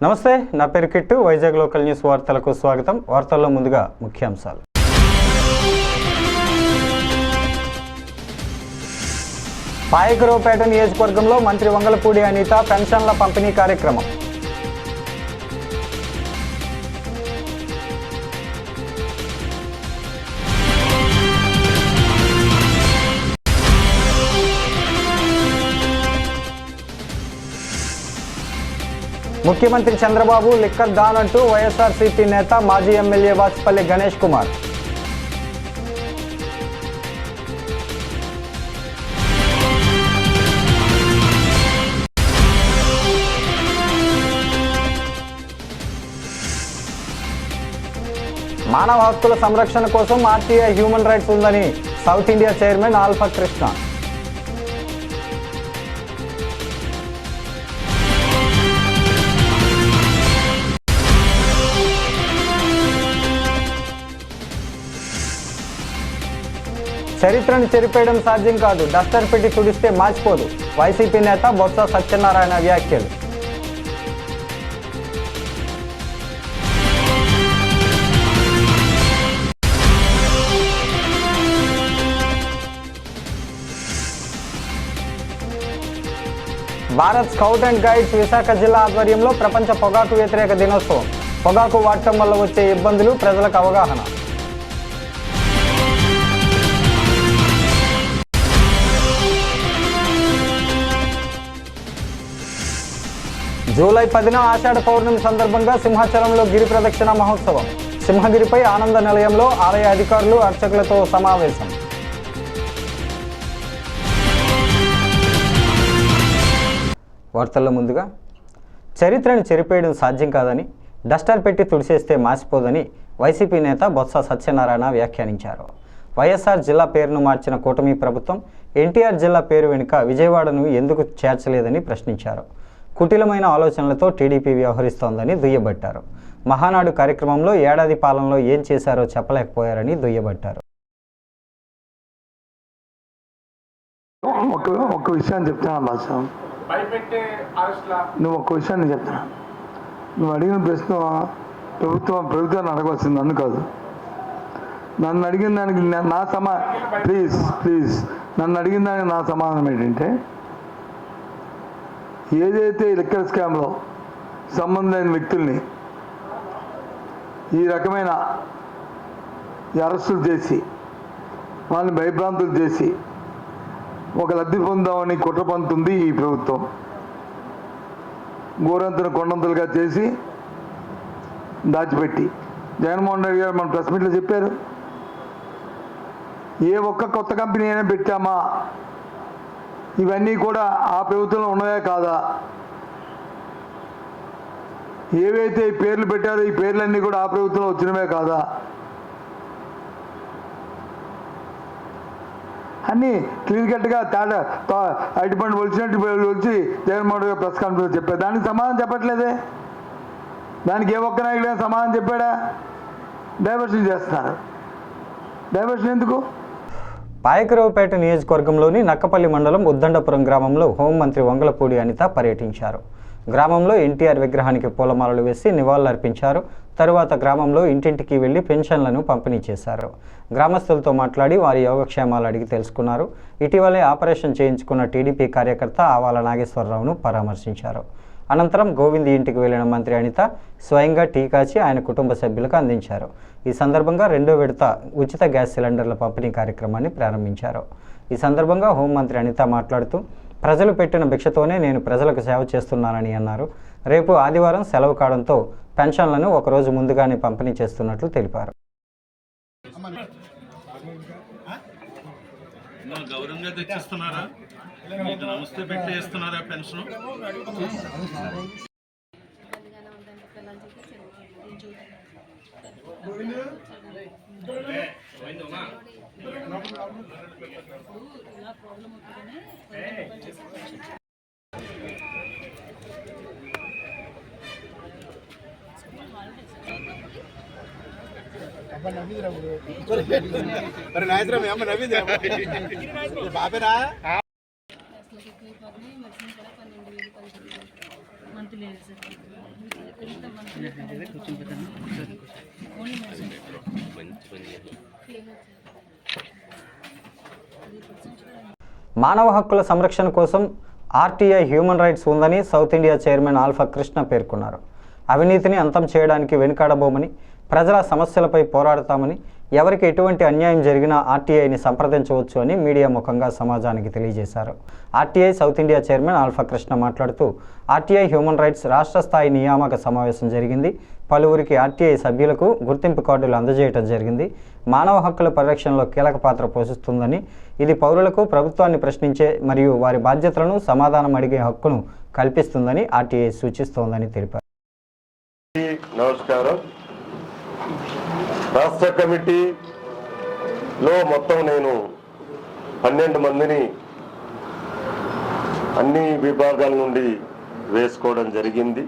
నమస్తే, నా పేరు కిట్టు. వైజాగ్ లోకల్ న్యూస్ వార్తలకు స్వాగతం. వార్తల్లో ముందుగా ముఖ్యాంశాలు. పాయకరావుపేట నియోజకవర్గంలో మంత్రి వంగలపూడి అనిత పెన్షన్ల పంపిణీ కార్యక్రమం. ముఖ్యమంత్రి చంద్రబాబు లిక్కర్ డాన్ అంటూ వైఎస్ఆర్సీపీ నేత మాజీ ఎమ్మెల్యే వాచపల్లి గణేష్ కుమార్. మానవ హక్కుల సంరక్షణ కోసం ఆర్టీఐ హ్యూమన్ రైట్స్ ఉందని south India chairman alpha Krishna. చరిత్రను చెరిపేయడం సాధ్యం కాదు, డస్టర్ పెట్టి తుడిస్తే మార్చిపోదు. వైసీపీ నేత బొత్స సత్యనారాయణ వ్యాఖ్యలు. Bharat scout and guides Visakha జిల్లా ఆధ్వర్యంలో ప్రపంచ పొగాకు వ్యతిరేక దినోత్సవం. పొగాకు వాడటం వల్ల వచ్చే ఇబ్బందులు, ప్రజలకు అవగాహన. జూలై 10న ఆషాఢ పౌర్ణమి సందర్భంగా సింహాచలంలో గిరి ప్రదక్షిణ మహోత్సవం. సింహగిరిపై ఆనంద నిలయంలో ఆలయ అధికారులు, అర్చకులతో సమావేశం. వార్తల్లో ముందుగా, చరిత్రను చెరిపేయడం సాధ్యం కాదని, డస్టర్ పెట్టి తుడిచేస్తే మాసిపోదని వైసీపీ నేత బొత్స సత్యనారాయణ వ్యాఖ్యానించారు. వైఎస్ఆర్ జిల్లా పేరును మార్చిన కూటమి ప్రభుత్వం ఎన్టీఆర్ జిల్లా పేరు వెనుక విజయవాడను ఎందుకు చేర్చలేదని ప్రశ్నించారు. కుటిలమైన ఆలోచనలతో టీడీపీ వ్యవహరిస్తోందని దుయ్యబట్టారు. మహానాడు కార్యక్రమంలో ఏడాది పాలనలో ఏం చేశారో చెప్పలేకపోయారని దుయ్యబట్టారు. ఒక విషయాన్ని చెప్తున్నా బాస, నువ్వు ఒక్క విషయాన్ని చెప్తున్నా. నువ్వు అడిగిన ప్రశ్న ప్రభుత్వాన్ని అడగవలసింది నన్ను కాదు. నన్ను అడిగిన దానికి నా ప్లీజ్ నన్ను అడిగిన దానికి నా సమాధానం ఏంటంటే, ఏదైతే లిక్కర్ స్కామ్లో సంబంధమైన వ్యక్తుల్ని ఈ రకమైన అరెస్టులు చేసి వాళ్ళని భయభ్రాంతులు చేసి ఒక లబ్ధి పొందామని కుట్ర పంతుంది ఈ ప్రభుత్వం. గోరంతును కొండంతులుగా చేసి దాచిపెట్టి జగన్మోహన్ రెడ్డి గారు మన ప్రెస్ మీట్లో చెప్పారు, ఏ ఒక్క కొత్త కంపెనీ అయినా పెట్టామా, ఇవన్నీ కూడా ఆ ప్రభుత్వంలో ఉన్నవే కాదా, ఏవైతే ఈ పేర్లు పెట్టారో ఈ పేర్లన్నీ కూడా ఆ ప్రభుత్వంలో వచ్చినవే కాదా అన్నీ క్లియర్ కట్గా తేడా అరటిపండు వచ్చినట్టు వచ్చి జగన్మోహన్ రెడ్డి ప్రెస్ కాన్ఫరెన్స్ చెప్పారు. దానికి సమాధానం చెప్పట్లేదే. దానికి ఏ ఒక్క నాయకుడైనా సమాధానం చెప్పాడా? డైవర్షన్ చేస్తున్నారు. డైవర్షన్ ఎందుకు? పాయకరావుపేట నియోజకవర్గంలోని నక్కపల్లి మండలం ఉద్దండపురం గ్రామంలో హోంమంత్రి వంగలపూడి అనిత పర్యటించారు. గ్రామంలో ఎన్టీఆర్ విగ్రహానికి పూలమాలలు వేసి నివాళులర్పించారు. తరువాత గ్రామంలో ఇంటింటికి వెళ్లి పెన్షన్లను పంపిణీ చేశారు. గ్రామస్తులతో మాట్లాడి వారి యోగక్షేమాలు అడిగి తెలుసుకున్నారు. ఇటీవలే ఆపరేషన్ చేయించుకున్న టీడీపీ కార్యకర్త ఆవాల నాగేశ్వరరావును పరామర్శించారు. అనంతరం గోవింద్ ఇంటికి వెళ్లిన మంత్రి అనిత స్వయంగా టీ కాచి ఆయన కుటుంబ సభ్యులకు అందించారు. ఈ సందర్భంగా 2వ విడత ఉచిత గ్యాస్ సిలిండర్ల పంపిణీ కార్యక్రమాన్ని ప్రారంభించారు. ఈ సందర్భంగా హోంమంత్రి అనిత మాట్లాడుతూ, ప్రజలు పెట్టిన భిక్షతోనే నేను ప్రజలకు సేవ చేస్తున్నానని అన్నారు. రేపు ఆదివారం సెలవు కావడంతో పెన్షన్లను ఒకరోజు ముందుగానే పంపిణీ చేస్తున్నట్లు తెలిపారు. గౌరవంగా తెచ్చిస్తున్నారా? నమస్తే పెట్టి ఇస్తున్నారా పెన్షన్? నాయత్రం అమ్మ నవ్వింది బాబేనా మంత్ లేదు సార్. ఎంత మంత్ ఓన్లీ మెడిసిన్ మానవ హక్కుల సంరక్షణ కోసం ఆర్టీఐ హ్యూమన్ రైట్స్ ఉందని south India chairman alpha Krishna పేర్కొన్నారు. అవినీతిని అంతం చేయడానికి వెనుకాడబోమని, ప్రజల సమస్యలపై పోరాడతామని, ఎవరికి ఎటువంటి అన్యాయం జరిగినా ఆర్టీఐని సంప్రదించవచ్చు అని మీడియా ముఖంగా సమాజానికి తెలియజేశారు. RTI south India chairman alpha Krishna మాట్లాడుతూ ఆర్టీఐ హ్యూమన్ రైట్స్ రాష్ట్ర స్థాయి నియామక సమావేశం జరిగింది. పలువురికి ఆర్టీఐ సభ్యులకు గుర్తింపు కార్డులు అందజేయడం జరిగింది. మానవ హక్కుల పరిరక్షణలో కీలక పాత్ర పోషిస్తుందని, ఇది పౌరులకు ప్రభుత్వాన్ని ప్రశ్నించే మరియు వారి బాధ్యతలను సమాధానం అడిగే హక్కును కల్పిస్తుందని ఆర్టీఐ సూచిస్తోందని తెలిపారు. నమస్కారం. రాష్ట్ర కమిటీలో మొత్తం నేను 12 మందిని అన్ని విభాగాల నుండి వేసుకోవడం జరిగింది.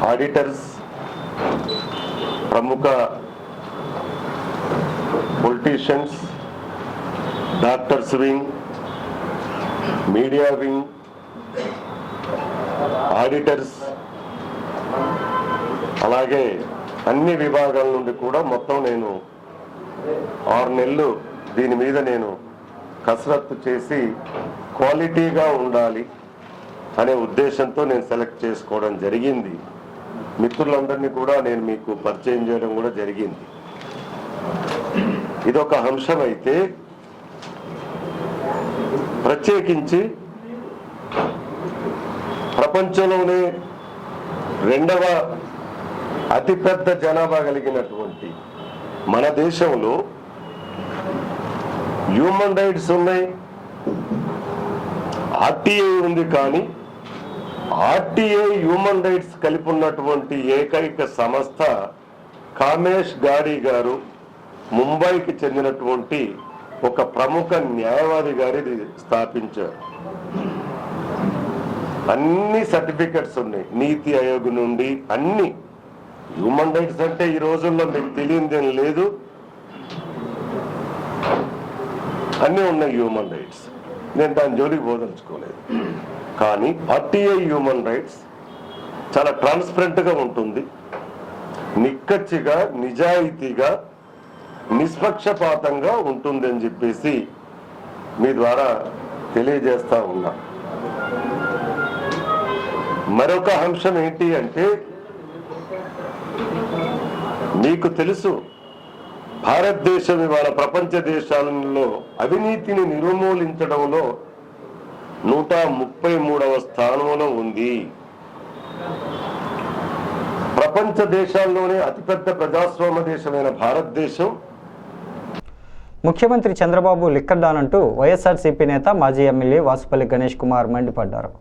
ఆడిటర్స్, ప్రముఖ politicians, doctors wing, media wing, auditors, అలాగే అన్ని విభాగాల నుండి కూడా మొత్తం నేను 6 నెలలు దీని మీద నేను కసరత్తు చేసి క్వాలిటీగా ఉండాలి అనే ఉద్దేశంతో నేను సెలెక్ట్ చేసుకోవడం జరిగింది. మిత్రులందరినీ కూడా నేను మీకు పరిచయం చేయడం కూడా జరిగింది. ఇదొక అంశం అయితే, ప్రత్యేకించి ప్రపంచంలోనే 2వ అతిపెద్ద జనాభా కలిగినటువంటి మన దేశంలో హ్యూమన్ రైట్స్ ఉన్నాయి, ఆర్టీఐ ఉంది. కానీ ఆర్టీఐ హ్యూమన్ రైట్స్ కలిపి ఉన్నటువంటి ఏకైక సంస్థ కామేష్ గాడి గారు, ముంబైకి చెందినటువంటి ఒక ప్రముఖ న్యాయవాది గారి స్థాపించారు. అన్ని సర్టిఫికెట్స్ ఉన్నాయి, నీతి ఆయోగ్ నుండి అన్ని. హ్యూమన్ రైట్స్ అంటే ఈ రోజుల్లో మీకు తెలియదేం లేదు, అన్నీ ఉన్నాయి హ్యూమన్ రైట్స్. నేను దాని జోలికి బోధించుకోలేదు. కానీ ఆర్టీఐ హ్యూమన్ రైట్స్ చాలా ట్రాన్స్పరెంట్గా ఉంటుంది, నిక్కచ్చిగా, నిజాయితీగా, నిష్పక్షపాతంగా ఉంటుంది అని చెప్పేసి మీ ద్వారా తెలియజేస్తా ఉన్నా. మరొక అంశం ఏంటి అంటే, మీకు తెలుసు భారతదేశం ఇవాళ ప్రపంచ దేశాలలో అవినీతిని నిర్మూలించడంలో 133వ స్థానంలో ఉంది. ప్రపంచ దేశాల్లోనే అతిపెద్ద ప్రజాస్వామ్య దేశమైన భారతదేశం. ముఖ్యమంత్రి చంద్రబాబు లిక్కర్ డాన్ అంటూ వైఎస్ఆర్సీపీ నేత మాజీ ఎమ్మెల్యే వాసుపల్లి గణేష్ కుమార్ మండిపడ్డారు.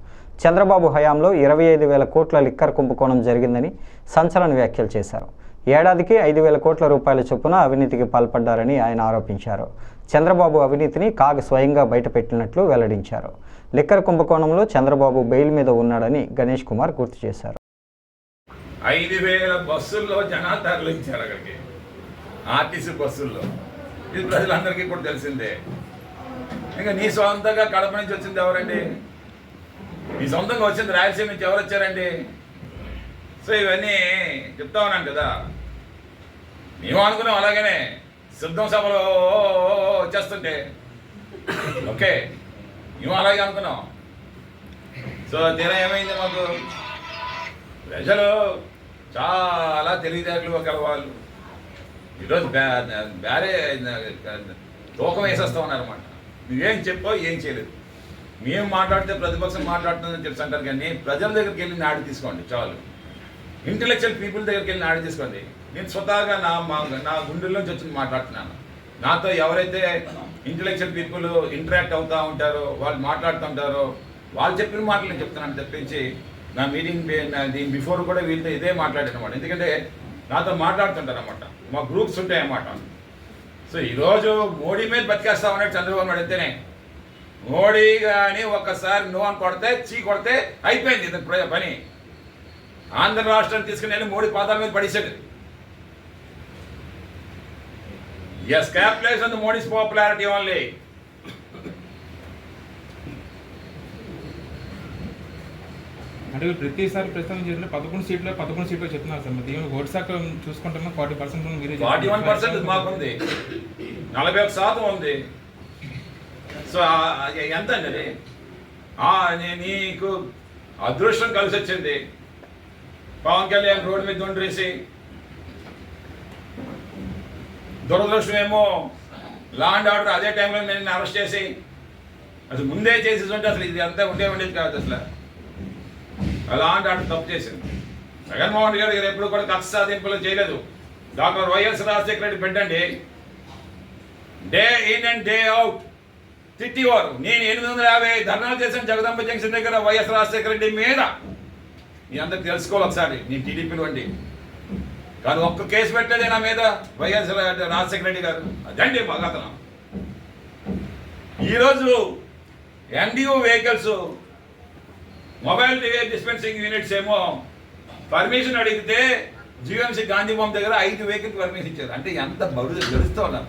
చంద్రబాబు హయాంలో 25,000 కోట్ల లిక్కర్ కుంభకోణం జరిగిందని సంచలన వ్యాఖ్యలు చేశారు. ఏడాదికి 5,000 కోట్ల రూపాయల చొప్పున అవినీతికి పాల్పడ్డారని ఆయన ఆరోపించారు. చంద్రబాబు అవినీతిని కాగ్ స్వయంగా బయటపెట్టినట్లు వెల్లడించారు. లిక్కర్ కుంభకోణంలో చంద్రబాబు బెయిల్ మీద ఉన్నాడని గణేష్ కుమార్ గుర్తు చేశారు. 5,000 బస్సుల్లో జనాలు తరలించారు అక్కడికి, ఆర్టీసీ బస్సుల్లో. ఇది ప్రజలందరికీ కూడా తెలిసిందే. ఇంకా నీ సొంతంగా కడప నుంచి వచ్చింది ఎవరండి? నీ సొంతంగా వచ్చింది రాయలసీమ నుంచి ఎవరు వచ్చారండి? సో ఇవన్నీ చెప్తా ఉన్నాను కదా. మేము అనుకున్నాం అలాగనే సిద్ధం సభలో వచ్చేస్తుంటే, ఓకే మేము అలాగే అనుకున్నాం. సో తీరా ఏమైంది, మాకు ప్రజలు చాలా తెలివితేటలు కలవాళ్ళు ఈరోజు బ్యారే తూకం వేసేస్తా ఉన్నారన్నమాట. నువ్వేం చెప్పావు, ఏం చేయలేదు. మేము మాట్లాడితే ప్రతిపక్షం మాట్లాడుతుందని చెప్పి అంటారు. కానీ ప్రజల దగ్గరికి వెళ్ళి నాడి తీసుకోండి చాలు. ఇంటెలెక్చువల్ పీపుల్ దగ్గరికి వెళ్ళి నాడి తీసుకోండి. నేను స్వతహాగా నా గుండెల్లోంచి వచ్చి మాట్లాడుతున్నాను. నాతో ఎవరైతే ఇంటెలెక్చువల్ పీపుల్ ఇంటరాక్ట్ అవుతూ ఉంటారో, వాళ్ళు మాట్లాడుతూ ఉంటారో, వాళ్ళు చెప్పిన మాటలు నేను చెప్తున్నాను తప్పించి నా మీటింగ్ దీని బిఫోర్ కూడా వీళ్ళతో ఇదే మాట్లాడానమాట. ఎందుకంటే నాతో మాట్లాడుతుంటారు అన్నమాట, మా గ్రూప్స్ ఉంటాయన్నమాట. సో ఈరోజు మోడీ మీద బతికేస్తామన్నట్టు చంద్రబాబు నాయుడు అంతేనే. మోడీ కానీ ఒక్కసారి నువ్వు అని కొడితే కొడితే అయిపోయింది ఇతని పని. ఆంధ్ర రాష్ట్రాన్ని తీసుకుని వెళ్ళి మోడీ పాదాల మీద పడేసాడు. Yes, capitalise on the Modi's popularity only. అంటే ప్రతిసారి ప్రస్తుతం చేసిన 11 సీట్లు చెప్తున్నారు సార్. మరి ఓటు శాతం చూసుకుంటున్నా 40% మీరే 41% మాకుంది, 41% ఉంది. సో ఎంత అండి అది? నీకు అదృష్టం కలిసి వచ్చింది. పవన్ కళ్యాణ్ రోడ్డు మీద దొండరేసి, దురదృష్టం ఏమో లా అండ్ ఆర్డర్ అదే టైంలో నేను అరెస్ట్ చేసి, అసలు ముందే చేసేసి ఉంటే అసలు ఇది అంతా ఉండేది కాదు. అసలు లా అండ్ ఆర్డర్ తప్పు చేసింది. జగన్మోహన్ రెడ్డి గారు ఎప్పుడు కూడా కక్ష సాధింపులు చేయలేదు. డాక్టర్ వైఎస్ రాజశేఖర రెడ్డి పెట్టండి, day in and day out తిట్టివారు. నేను 850 ధర్నాలు చేశాను జగదాంబ జంక్షన్ దగ్గర వైఎస్ రాజశేఖర రెడ్డి మీద. మీ అందరికి తెలుసుకోవాలి ఒకసారి, నేను టీడీపీలు వండి కాదు, ఒక్క కేసు పెట్టేదే నా మీద వైఎస్ రాజశేఖర రెడ్డి గారు. అదండి మగతనం. ఈరోజు NDO vehicles, mobile dispensing units ఏమో పర్మిషన్ అడిగితే జీఎంసీ గాంధీ బొమ్మ దగ్గర 5 వెహికల్కి పర్మిషన్ ఇచ్చారు. అంటే ఎంత బరువు గెలుస్తూ ఉన్నారు.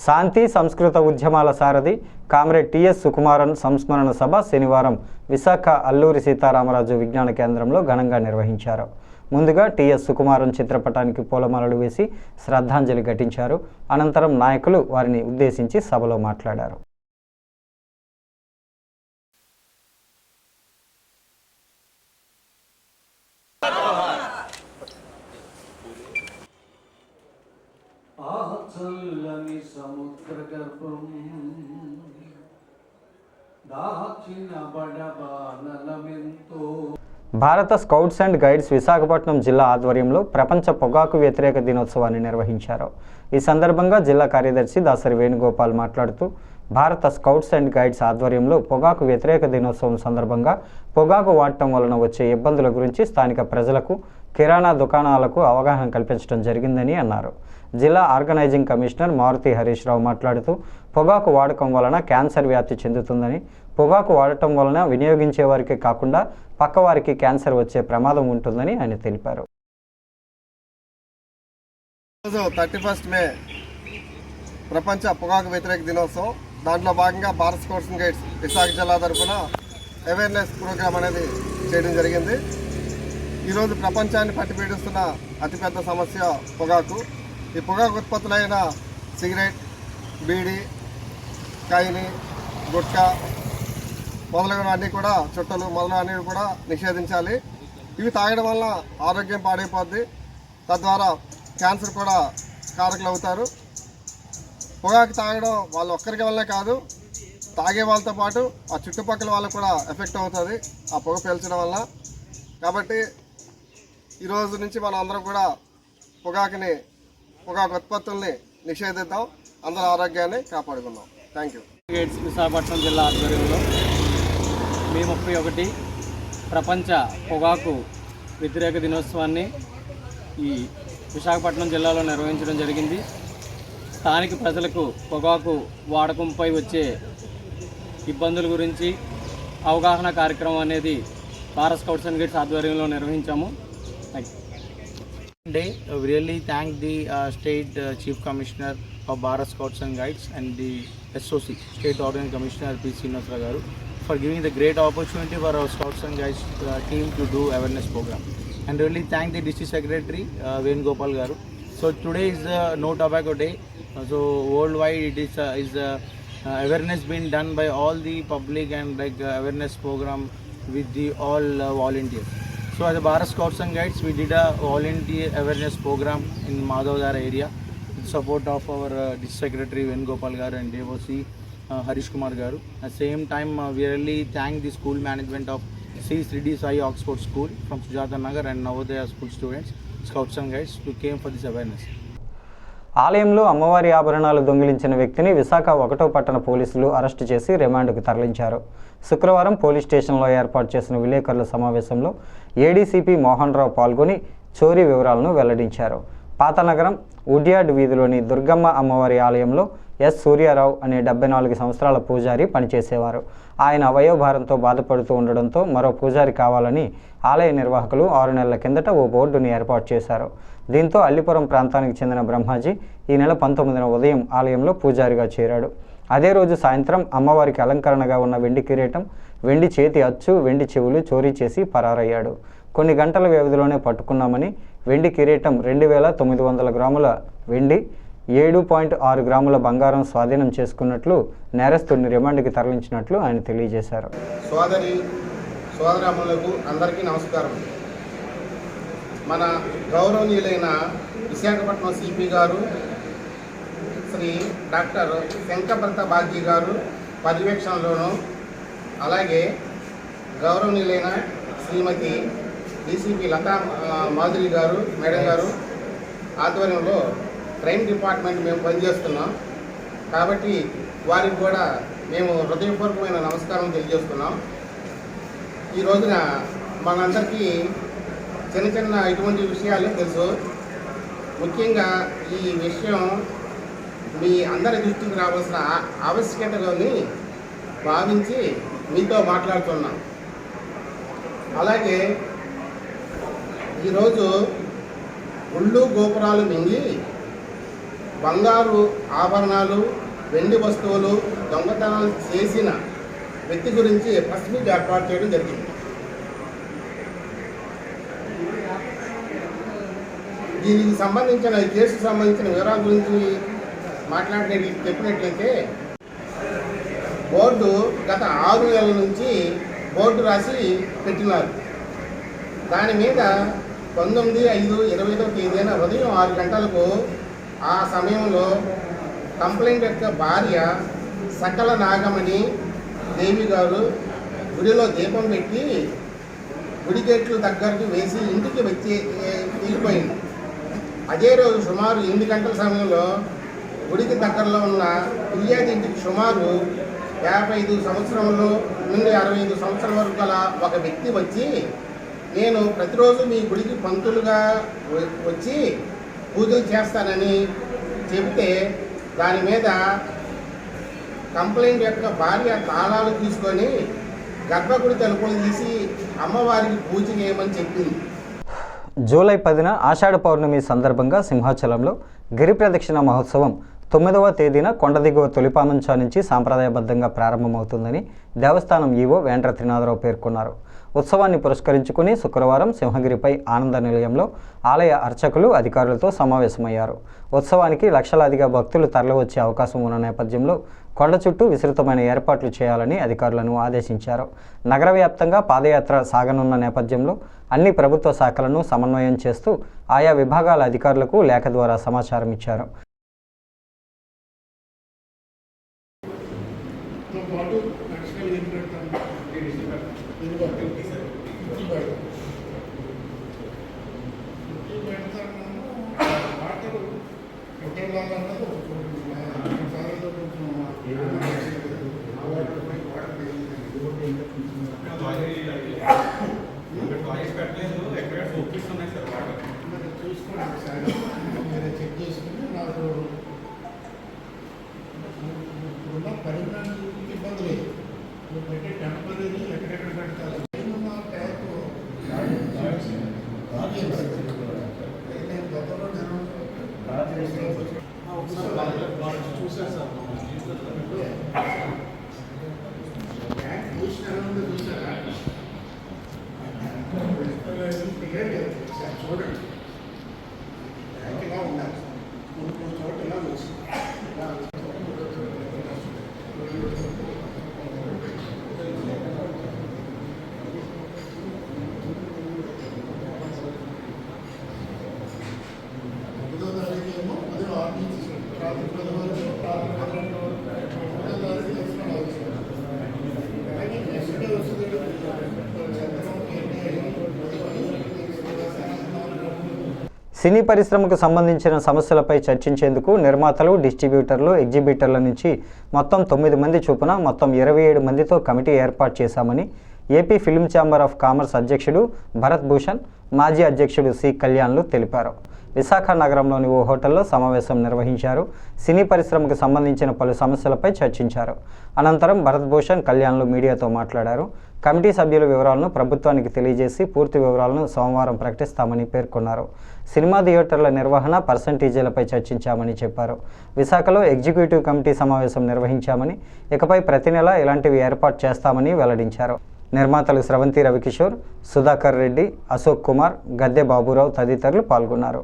శాంతి సంస్కృత ఉద్యమాల సారథి కామ్రేడ్ టిఎస్ సుకుమారన్ సంస్మరణ సభ శనివారం విశాఖ అల్లూరి సీతారామరాజు విజ్ఞాన కేంద్రంలో ఘనంగా నిర్వహించారు. ముందుగా టిఎస్ సుకుమారన్ చిత్రపటానికి పూలమాలలు వేసి శ్రద్ధాంజలి ఘటించారు. అనంతరం నాయకులు వారిని ఉద్దేశించి సభలో మాట్లాడారు. చల్లని సముద్ర గర్భం దాచిన బడబానలమెంతో. భారత స్కౌట్స్ అండ్ గైడ్స్ విశాఖపట్నం జిల్లా ఆధ్వర్యంలో ప్రపంచ పొగాకు వ్యతిరేక దినోత్సవాన్ని నిర్వహించారు. ఈ సందర్భంగా జిల్లా కార్యదర్శి దాసరి వేణుగోపాల్ మాట్లాడుతూ భారత స్కౌట్స్ అండ్ గైడ్స్ ఆధ్వర్యంలో పొగాకు వ్యతిరేక దినోత్సవం సందర్భంగా పొగాకు వాడటం వలన వచ్చే ఇబ్బందుల గురించి స్థానిక ప్రజలకు, కిరాణా దుకాణాలకు అవగాహన కల్పించడం జరిగిందని అన్నారు. జిల్లా ఆర్గనైజింగ్ కమిషనర్ మారుతి హరీష్ రావు మాట్లాడుతూ పొగాకు వాడకం వలన క్యాన్సర్ వ్యాప్తి చెందుతుందని, పొగాకు వాడటం వలన వినియోగించే వారికి కాకుండా పక్కవారికి క్యాన్సర్ వచ్చే ప్రమాదం ఉంటుందని ఆయన తెలిపారు. 31 మే ప్రపంచ పొగాకు వ్యతిరేక దినోత్సవం. దాంట్లో భాగంగా Bharat scouts and guides Visakha జిల్లా తరఫున అవేర్నెస్ ప్రోగ్రామ్ అనేది చేయడం జరిగింది. ఈరోజు ప్రపంచాన్ని పట్టిపీడిస్తున్న అతిపెద్ద సమస్య పొగాకు. ఈ పొగాకు ఉత్పత్తులైన సిగరెట్, బీడీ, కాయిని, గుట్కా మొదలగునవన్నీ కూడా, చుట్టలు మొదలవన్నీ కూడా నిషేధించాలి. ఇవి తాగడం వల్ల ఆరోగ్యం పాడైపోద్ది, తద్వారా క్యాన్సర్ కూడా కారకులు అవుతారు. పొగాకు తాగడం వాళ్ళు ఒక్కరికి వల్లే కాదు, తాగే వాళ్ళతో పాటు ఆ చుట్టుపక్కల వాళ్ళకు కూడా ఎఫెక్ట్ అవుతుంది ఆ పొగ పీల్చడం వల్ల. కాబట్టి ఈరోజు నుంచి మనం అందరం కూడా పొగాకు ఉత్పత్తుల్ని నిషేధిద్దాం, అందరి ఆరోగ్యాన్ని కాపాడుకుందాం. Thank you. గైడ్స్ విశాఖపట్నం జిల్లా ఆధ్వర్యంలో మే 31 ప్రపంచ పొగాకు వ్యతిరేక దినోత్సవాన్ని ఈ విశాఖపట్నం జిల్లాలో నిర్వహించడం జరిగింది. స్థానిక ప్రజలకు పొగాకు వాడకంపై వచ్చే ఇబ్బందుల గురించి అవగాహన కార్యక్రమం అనేది భారత్ స్కౌట్స్ అండ్ గైడ్స్ ఆధ్వర్యంలో నిర్వహించాము. We really thank the State Chief Commissioner of Bharat Scouts and Guides and the SOC, State Organizing Commissioner P. Srinivasa Garu, for giving the great opportunity for our Scouts and Guides team to do awareness program. And really thank the District Secretary Venugopal Garu. So today is No Tobacco Day. So worldwide it is awareness being done by all the public and awareness program with the all volunteers. So as a Bharat Scouts and Guides, we did a volunteer awareness program in Madhavdara area with support of our District Secretary Venugopal Garu and DOC Harish Kumar Garu. At the same time, we really thank the school management of C3D Sai Oxford School from Sujata Nagar and Navodaya school students, Scouts and Guides, who came for this awareness. ఆలయంలో అమ్మవారి ఆభరణాలు దొంగిలించిన వ్యక్తిని విశాఖ 1వ పట్టణ పోలీసులు arrest చేసి రిమాండ్కు తరలించారు. శుక్రవారం పోలీస్ స్టేషన్లో ఏర్పాటు చేసిన విలేకరుల సమావేశంలో ఏడీసీపీ మోహన్ రావు పాల్గొని చోరీ వివరాలను వెల్లడించారు. పాతనగరం ఉడ్యాడ్ వీధిలోని దుర్గమ్మ అమ్మవారి ఆలయంలో ఎస్ సూర్యారావు అనే 74 సంవత్సరాల పూజారి పనిచేసేవారు. ఆయన వయోభారంతో బాధపడుతూ ఉండడంతో మరో పూజారి కావాలని ఆలయ నిర్వాహకులు 6 నెలల కిందట ఓ బోర్డును ఏర్పాటు చేశారు. దీంతో అల్లిపురం ప్రాంతానికి చెందిన బ్రహ్మాజీ ఈ నెల 19న ఉదయం ఆలయంలో పూజారిగా చేరాడు. అదే రోజు సాయంత్రం అమ్మవారికి అలంకరణగా ఉన్న వెండి కిరీటం, వెండి చేతి అచ్చు, వెండి చెవులు చోరీ చేసి పరారయ్యాడు. కొన్ని గంటల వ్యవధిలోనే పట్టుకున్నామని, వెండి కిరీటం 2900 గ్రాముల వెండి, 7.6 గ్రాముల బంగారం స్వాధీనం చేసుకున్నట్లు నేరస్తుడిని రిమాండ్కి తరలించినట్లు ఆయన తెలియజేశారు. సోదరాములకు అందరికీ నమస్కారం. మన గౌరవనీయులైన విశాఖపట్నం సిపి గారు శ్రీ డాక్టర్ శంకభరత బాగ్జీ గారు పర్యవేక్షణలోను, అలాగే గౌరవనీయులైన శ్రీమతి డీసీపీ లతా మాధురి గారు మేడం గారు ఆధ్వర్యంలో క్రైమ్ డిపార్ట్మెంట్ మేము పనిచేస్తున్నాం. కాబట్టి వారికి కూడా మేము హృదయపూర్వకమైన నమస్కారం తెలియజేస్తున్నాం. ఈ రోజున మనందరికీ చిన్న చిన్న ఇటువంటి విషయాలు తెలుసు. ముఖ్యంగా ఈ విషయం మీ అందరి దృష్టికి రావాల్సిన ఆవశ్యకతని భావించి మీతో మాట్లాడుతున్నాం. అలాగే ఈరోజు గుళ్ళు గోపురాలు మింగి బంగారు ఆభరణాలు, వెండి వస్తువులు దొంగతనాలు చేసిన వ్యక్తి గురించి ప్రెస్ మీట్ ఏర్పాటు చేయడం జరిగింది. దీనికి సంబంధించిన ఈ కేసుకు సంబంధించిన వివరాల గురించి చెప్పినట్లయితే బోర్డు గత 6 నెలల నుంచి బోర్డు రాసి పెట్టినారు. దాని మీద 19/5/25 తేదీన ఉదయం 6 గంటలకు ఆ సమయంలో కంప్లైంట్ యొక్క భార్య సకల నాగమణి దేవి గారు గుడిలో దీపం పెట్టి గుడి గేట్లు దగ్గరకు వేసి ఇంటికి వచ్చి వెళ్ళిపోయింది. అదే రోజు సుమారు 8 గంటల సమయంలో గుడికి దగ్గరలో ఉన్న ఫిర్యాదు ఇంటికి సుమారు 55 సంవత్సరంలో నుండి 65 సంవత్సరాల వరకు గల ఒక వ్యక్తి వచ్చి, నేను ప్రతిరోజు మీ గుడికి పంతులుగా వచ్చి పూజలు చేస్తానని చెబితే, దాని మీద కంప్లైంట్ యొక్క భార్య తాళాలు తీసుకొని గర్భగుడి తలుపులు తీసి అమ్మవారికి పూజ చేయమని చెప్పింది. జూలై 10న ఆషాఢ పౌర్ణమి సందర్భంగా సింహాచలంలో గిరి ప్రదక్షిణ మహోత్సవం 9వ తేదీన కొండ దిగువ తొలిపామంచా నుంచి సాంప్రదాయబద్ధంగా ప్రారంభమవుతుందని దేవస్థానం ఈవో వేండ్ర త్రినాథరావు పేర్కొన్నారు. ఉత్సవాన్ని పురస్కరించుకుని శుక్రవారం సింహగిరిపై ఆనంద నిలయంలో ఆలయ అర్చకులు అధికారులతో సమావేశమయ్యారు. ఉత్సవానికి లక్షలాదిగా భక్తులు తరలివచ్చే అవకాశం ఉన్న నేపథ్యంలో కొండ చుట్టూ విస్తృతమైన ఏర్పాట్లు చేయాలని అధికారులను ఆదేశించారు. నగర వ్యాప్తంగా పాదయాత్ర సాగనున్న నేపథ్యంలో అన్ని ప్రభుత్వ శాఖలను సమన్వయం చేస్తూ ఆయా విభాగాల అధికారులకు లేఖ ద్వారా సమాచారం ఇచ్చారు. సినీ పరిశ్రమకు సంబంధించిన సమస్యలపై చర్చించేందుకు నిర్మాతలు, డిస్ట్రిబ్యూటర్లు, ఎగ్జిబిటర్ల నుంచి మొత్తం 9 మంది చొప్పున మొత్తం 27 మందితో కమిటీ ఏర్పాటు చేశామని AP film chamber of commerce అధ్యక్షుడు భరత్ భూషణ్, మాజీ అధ్యక్షుడు సి కళ్యాణ్లు తెలిపారు. విశాఖ నగరంలోని ఓ హోటల్లో సమావేశం నిర్వహించారు. సినీ పరిశ్రమకు సంబంధించిన పలు సమస్యలపై చర్చించారు. అనంతరం భరత్ భూషణ్ కళ్యాణ్లు మీడియాతో మాట్లాడారు. కమిటీ సభ్యుల వివరాలను ప్రభుత్వానికి తెలియజేసి పూర్తి వివరాలను సోమవారం ప్రకటిస్తామని పేర్కొన్నారు. సినిమా థియేటర్ల నిర్వహణ పర్సంటేజీలపై చర్చించామని చెప్పారు. విశాఖలో ఎగ్జిక్యూటివ్ కమిటీ సమావేశం నిర్వహించామని, ఇకపై ప్రతి నెల ఇలాంటివి ఏర్పాటు చేస్తామని వెల్లడించారు. నిర్మాతలు స్రవంతి రవికిషోర్, సుధాకర్ రెడ్డి, అశోక్ కుమార్, గద్దె బాబురావు తదితరులు పాల్గొన్నారు.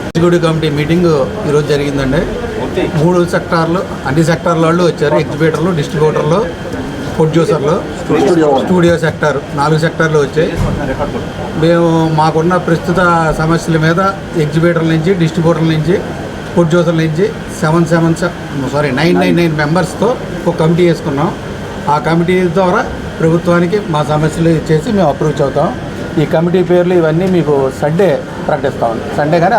ఎగ్జిక్యూటివ్ కమిటీ మీటింగ్ ఈరోజు జరిగిందండి. 3 సెక్టార్లు, అన్ని సెక్టార్ల వాళ్ళు వచ్చారు. ఎగ్జిబిటర్లు, డిస్ట్రిబ్యూటర్లు, ప్రొడ్యూసర్లు, స్టూడియో సెక్టార్ 4 సెక్టార్లు వచ్చాయి. మేము మాకున్న ప్రస్తుత సమస్యల మీద ఎగ్జిబిటర్ల నుంచి, డిస్ట్రిబ్యూటర్ల నుంచి, ప్రొడ్యూసర్ల నుంచి 999 మెంబర్స్తో ఒక కమిటీ వేసుకున్నాం. ఆ కమిటీ ద్వారా ప్రభుత్వానికి మా సమస్యలు చేసి మేము అప్రూవ్ అవుతాం. ఈ కమిటీ పేర్లు ఇవన్నీ మీకు సండే ప్రకటిస్తాం. సండే కానీ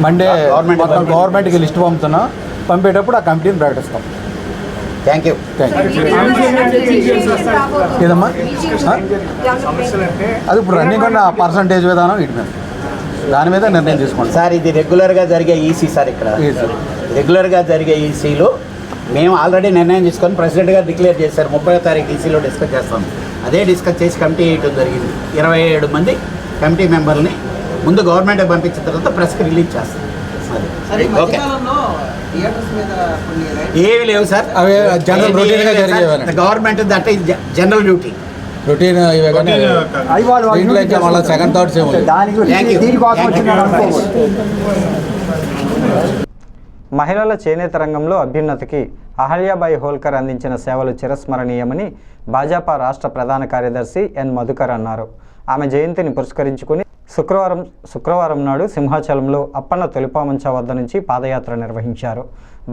మండే గవర్నమెంట్కి లిస్ట్ పంపుతున్నాం. పంపేటప్పుడు ఆ కమిటీని ప్రకటిస్తాం. Thank you. ఏదమ్మా అది ఇప్పుడు రన్నింగ్ ఉన్న పర్సంటేజ్ విధానం వీటి మీద దాని మీద నిర్ణయం తీసుకోండి సార్. ఇది రెగ్యులర్గా జరిగే ఈసీ సార్. ఇక్కడ రెగ్యులర్గా జరిగే ఈసీలో మేము ఆల్రెడీ నిర్ణయం తీసుకొని ప్రెసిడెంట్ గారు డిక్లేర్ చేశారు. 30వ తారీఖు ఈసీలో డిస్కస్ చేస్తాం. అదే డిస్కస్ చేసి కమిటీ వేయడం జరిగింది. 27 మంది కమిటీ మెంబర్ని ముందు గవర్నమెంట్కి పంపించిన తర్వాత ప్రెస్కి రిలీజ్ చేస్తాం. ఓకే, ఏవి లేవు సార్. అవి జనరల్ రొటీన్గా జరిగేవి. Government that is general duty. Routine మళ్ళీ సెకండ్ థాట్స్ మహిళల చేనేత రంగంలో అభ్యున్నతికి అహల్యాబాయి హోల్కర్ అందించిన సేవలు చిరస్మరణీయమని భాజపా రాష్ట్ర ప్రధాన కార్యదర్శి ఎన్ మధుకర్ అన్నారు. ఆమె జయంతిని పురస్కరించుకుని శుక్రవారం నాడు సింహాచలంలో అప్పన్న తొలిపామంచ వద్ద నుంచి పాదయాత్ర నిర్వహించారు.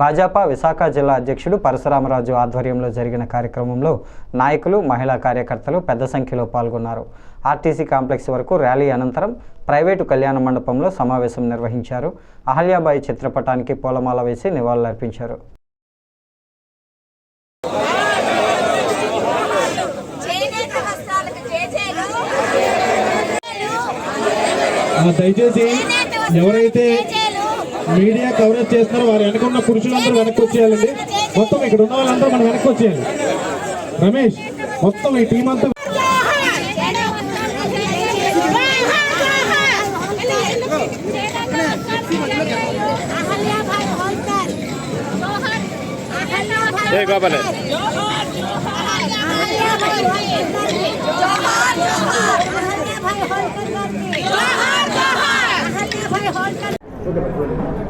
భాజపా విశాఖ జిల్లా అధ్యక్షుడు పరశురామరాజు ఆధ్వర్యంలో జరిగిన కార్యక్రమంలో నాయకులు, మహిళా కార్యకర్తలు పెద్ద సంఖ్యలో పాల్గొన్నారు. ఆర్టీసీ కాంప్లెక్స్ వరకు ర్యాలీ అనంతరం ప్రైవేటు కళ్యాణ మండపంలో సమావేశం నిర్వహించారు. అహల్యాబాయి చిత్రపటానికి పూలమాల వేసి నివాళులర్పించారు. దయచేసి ఎవరైతే మీడియా కవరేజ్ చేస్తున్నారో వారు వెనకున్న పురుషులందరూ వెనక్కి వచ్చేయాలండి. మొత్తం ఇక్కడ ఉన్న వాళ్ళందరూ మనం వెనక్కి వచ్చేయాలి. రమేష్, మొత్తం ఈ టీం అంతా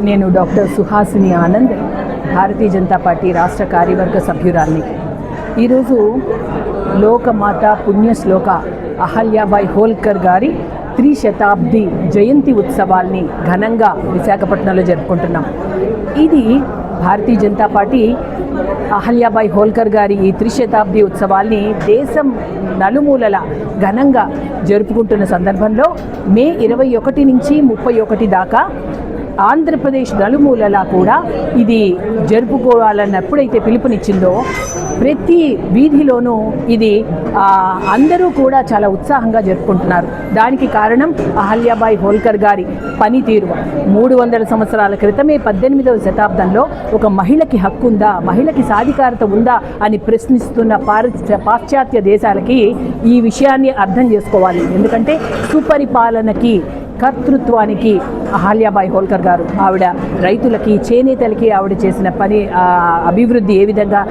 నేను డాక్టర్ సుహాసిని ఆనంద్, భారతీయ జనతా పార్టీ రాష్ట్ర కార్యవర్గ సభ్యురాలిని. ఈరోజు లోకమాత పుణ్యశ్లోక అహల్యాబాయి హోల్కర్ గారి 3 శతాబ్ది జయంతి ఉత్సవాల్ని ఘనంగా విశాఖపట్నంలో జరుపుకుంటున్నాం. ఇది భారతీయ జనతా పార్టీ అహల్యాబాయి హోల్కర్ గారి ఈ 3 శతాబ్ది ఉత్సవాల్ని దేశం నలుమూలల ఘనంగా జరుపుకుంటున్న సందర్భంలో మే 21 నుంచి 31 దాకా ఆంధ్రప్రదేశ్ నలుమూలలా కూడా ఇది జరుపుకోవాలని ఎప్పుడైతే పిలుపునిచ్చిందో ప్రతి వీధిలోనూ ఇది అందరూ కూడా చాలా ఉత్సాహంగా జరుపుకుంటున్నారు. దానికి కారణం అహల్యాబాయి హోల్కర్ గారి పనితీరు. 300 సంవత్సరాల క్రితమే 18వ శతాబ్దంలో ఒక మహిళకి హక్కు ఉందా, మహిళకి సాధికారత ఉందా అని ప్రశ్నిస్తున్న పాశ్చాత్య దేశాలకి ఈ విషయాన్ని అర్థం చేసుకోవాలి. ఎందుకంటే సుపరిపాలనకి, కర్తృత్వానికి అహల్యాబాయి హోల్కర్ గారు, ఆవిడ రైతులకి, చేనేతలకి ఆవిడ చేసిన పని, అభివృద్ధి ఏ విధంగా.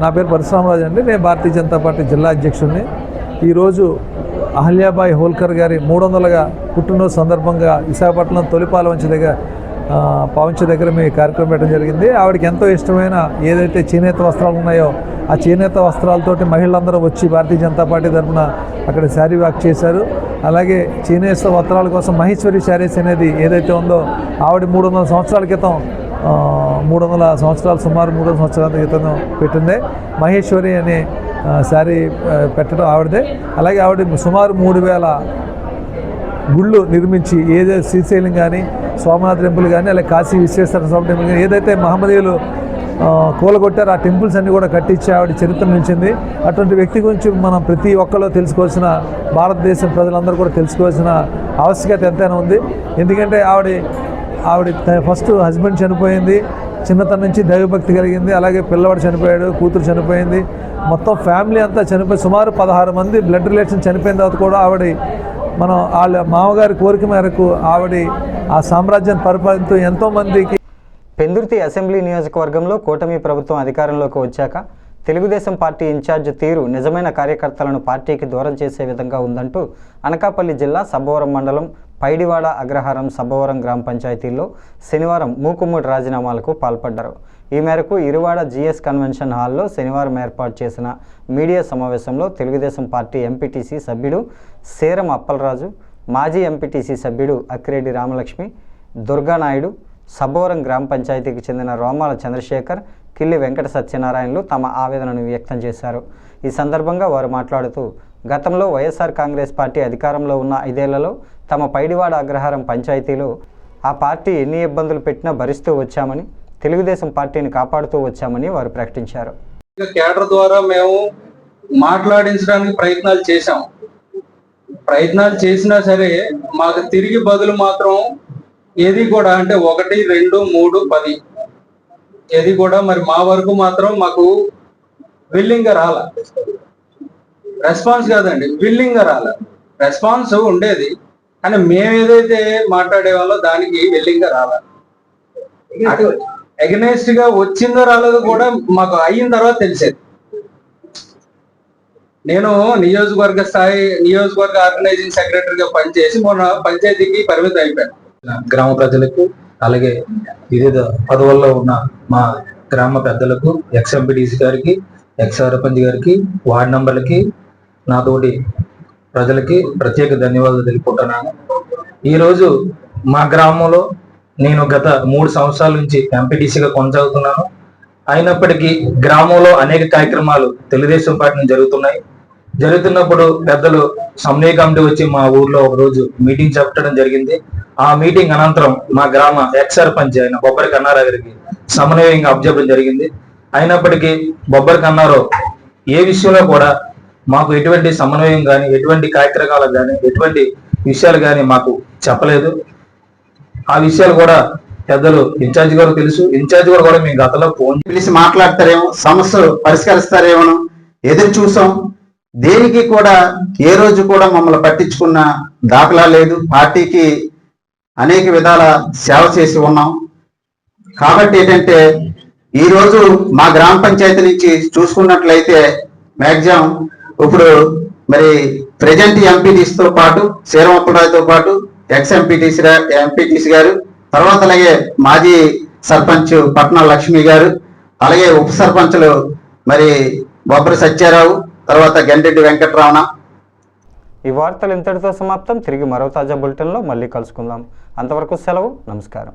నా పేరు పరశురామరాజు అండి. నేను భారతీయ జనతా పార్టీ జిల్లా అధ్యక్షుడిని. ఈరోజు అహల్యాబాయి హోల్కర్ గారి 300వ పుట్టినరోజు సందర్భంగా విశాఖపట్నం తొలిపాలవంచ దగ్గర మీ కార్యక్రమం పెట్టడం జరిగింది. ఆవిడకి ఎంతో ఇష్టమైన ఏదైతే చేనేత వస్త్రాలు ఉన్నాయో ఆ చేనేత వస్త్రాలతోటి మహిళలందరూ వచ్చి భారతీయ జనతా పార్టీ తరఫున అక్కడ శారీ వాక్ చేశారు. అలాగే చేనేత వస్త్రాల కోసం మహేశ్వరి శారీస్ అనేది ఏదైతే ఉందో ఆవిడ 300 సంవత్సరాల క్రితం 300 సంవత్సరాల సుమారు 300 సంవత్సరాల క్రితం పెట్టిందే మహేశ్వరి అనే శారీ పెట్టడం ఆవిడదే. అలాగే ఆవిడ సుమారు 3000 గుళ్ళు నిర్మించి ఏదైతే శ్రీశైలం కానీ, సోమనాథ్ టెంపుల్ కానీ, అలాగే కాశీ విశ్వేశ్వర స్వామి టెంపుల్ కానీ, ఏదైతే మహమ్మదీయులు కూలగొట్టారు ఆ టెంపుల్స్ అన్నీ కూడా కట్టించి ఆవిడ చరిత్ర నిలిచింది. అటువంటి వ్యక్తి గురించి మనం ప్రతి ఒక్కరు తెలుసుకోవాల్సిన, భారతదేశం ప్రజలందరూ కూడా తెలుసుకోవాల్సిన ఆవశ్యకత ఎంతైనా ఉంది. ఎందుకంటే ఆవిడ ఫస్ట్ హస్బెండ్ చనిపోయింది, చిన్నతనం నుంచి దైవభక్తి కలిగింది. అలాగే పిల్లవాడు చనిపోయాడు, కూతురు చనిపోయింది, మొత్తం ఫ్యామిలీ అంతా చనిపోయి సుమారు 16 మంది బ్లడ్ రిలేషన్ చనిపోయిన తర్వాత కూడా ఆవిడ వాళ్ళ మామగారి కోరిక మేరకు ఆవిడ ఆ సామ్రాజ్యాన్ని పరిపాలిస్తూ ఎంతోమందికి. పెందుర్తి అసెంబ్లీ నియోజకవర్గంలో కూటమి ప్రభుత్వం అధికారంలోకి వచ్చాక తెలుగుదేశం పార్టీ ఇన్ఛార్జ్ తీరు నిజమైన కార్యకర్తలను పార్టీకి దూరం చేసే విధంగా ఉందంటూ అనకాపల్లి జిల్లా సబ్బవరం మండలం పైడివాడ, అగ్రహారం, సబ్బవరం గ్రామ పంచాయతీల్లో శనివారం మూకుమ్మడి రాజీనామాలకు పాల్పడ్డారు. ఈ మేరకు ఇరువాడ జిఎస్ కన్వెన్షన్ హాల్లో శనివారం ఏర్పాటు చేసిన మీడియా సమావేశంలో తెలుగుదేశం పార్టీ ఎంపీటీసీ సభ్యుడు సేరం అప్పలరాజు, మాజీ ఎంపీటీసీ సభ్యుడు అక్కిరెడ్డి రామలక్ష్మి, దుర్గానాయుడు, సబ్బవరం గ్రామ పంచాయతీకి చెందిన రోమాల చంద్రశేఖర్, కిల్లి వెంకట సత్యనారాయణలు తమ ఆవేదనను వ్యక్తం చేశారు. ఈ సందర్భంగా వారు మాట్లాడుతూ గతంలో వైఎస్ఆర్ కాంగ్రెస్ పార్టీ అధికారంలో ఉన్న 5 ఏళ్లలో తమ పైడివాడ, అగ్రహారం పంచాయతీలో ఆ పార్టీ ఎన్ని ఇబ్బందులు పెట్టినా భరిస్తూ వచ్చామని, తెలుగుదేశం పార్టీని కాపాడుతూ వచ్చామని వారు ప్రకటించారు. కేడర్ ద్వారా మేము మాట్లాడించడానికి ప్రయత్నాలు చేసినా సరే మాకు తిరిగి బదులు మాత్రం ఏది కూడా, అంటే 1, 2, 3, 10 ఏది కూడా మరి మా వరకు మాత్రం మాకు విల్లింగ్ గా రాల రెస్పాన్స్, కాదండి విల్లింగ్ గా రాల రెస్పాన్స్ ఉండేది, కానీ మేము ఏదైతే మాట్లాడే వాళ్ళో దానికి విల్లింగ్ గా రాల. అగెనెస్ట్ గా వచ్చిందో రాలేదో కూడా మాకు అయిన తర్వాత తెలిసేది. నేను నియోజకవర్గ ఆర్గనైజింగ్ సెక్రటరీగా పనిచేసి మొన్న పంచాయతీకి పరిమితం అయిపోయాను. గ్రామ ప్రజలకు, అలాగే వివిధ పదవుల్లో ఉన్న మా గ్రామ పెద్దలకు, ఎక్స్ ఎంపీటీసీ గారికి, ఎక్స్ సర్పంచ్ గారికి, వార్డు మెంబర్లకి, నాతోటి ప్రజలకి ప్రత్యేక ధన్యవాదాలు తెలుపుకుంటున్నాను. ఈరోజు మా గ్రామంలో నేను గత 3 సంవత్సరాల నుంచి ఎంపీటీసీగా కొనసాగుతున్నాను. అయినప్పటికీ గ్రామంలో అనేక కార్యక్రమాలు తెలుగుదేశం పార్టీ నుంచి జరుగుతున్నప్పుడు పెద్దలు సమన్వయ కమిటీ వచ్చి మా ఊర్లో ఒక రోజు మీటింగ్ చెప్పడం జరిగింది. ఆ మీటింగ్ అనంతరం మా గ్రామ ఎక్స్ సర్పంచ్ అయిన బొబ్బరి కన్నారావు గారికి సమన్వయంగా అప్పచెప్పడం జరిగింది. అయినప్పటికీ బొబ్బరి కన్నారావు ఏ విషయంలో కూడా మాకు ఎటువంటి సమన్వయం కానీ, ఎటువంటి కార్యక్రమాలు కానీ, ఎటువంటి విషయాలు కానీ మాకు చెప్పలేదు. ఆ విషయాలు కూడా పెద్దలు ఇన్ఛార్జ్ గారు తెలుసు. ఇన్ఛార్జ్ గారు కూడా మేము గతంలో ఫోన్ పిలిచి మాట్లాడతారేమో, సమస్యలు పరిష్కరిస్తారేమో ఎదురు చూసాం. దేనికి కూడా ఏ రోజు కూడా మమ్మల్ని పట్టించుకున్న దాఖలా లేదు. పార్టీకి అనేక విధాల సేవ చేసి ఉన్నాం. కాబట్టి ఏంటంటే ఈరోజు మా గ్రామ పంచాయతీ నుంచి చూసుకున్నట్లయితే మ్యాక్సిమం ఇప్పుడు మరి ప్రెజెంట్ ఎంపీటీసీతో పాటు, శ్రీరామపురాతో పాటు ఎక్స్ ఎంపీటీసీ గారు, తర్వాత అలాగే మాజీ సర్పంచ్ పట్నం లక్ష్మి గారు, అలాగే ఉప సర్పంచులు మరి బొబ్బరి సత్యారావు, తర్వాత గంటెడ్డి వెంకటరమణ. ఈ వార్తలు ఇంతటితో సమాప్తం. తిరిగి మరో తాజా బులెటిన్లో మళ్ళీ కలుసుకుందాం. అంతవరకు సెలవు. నమస్కారం.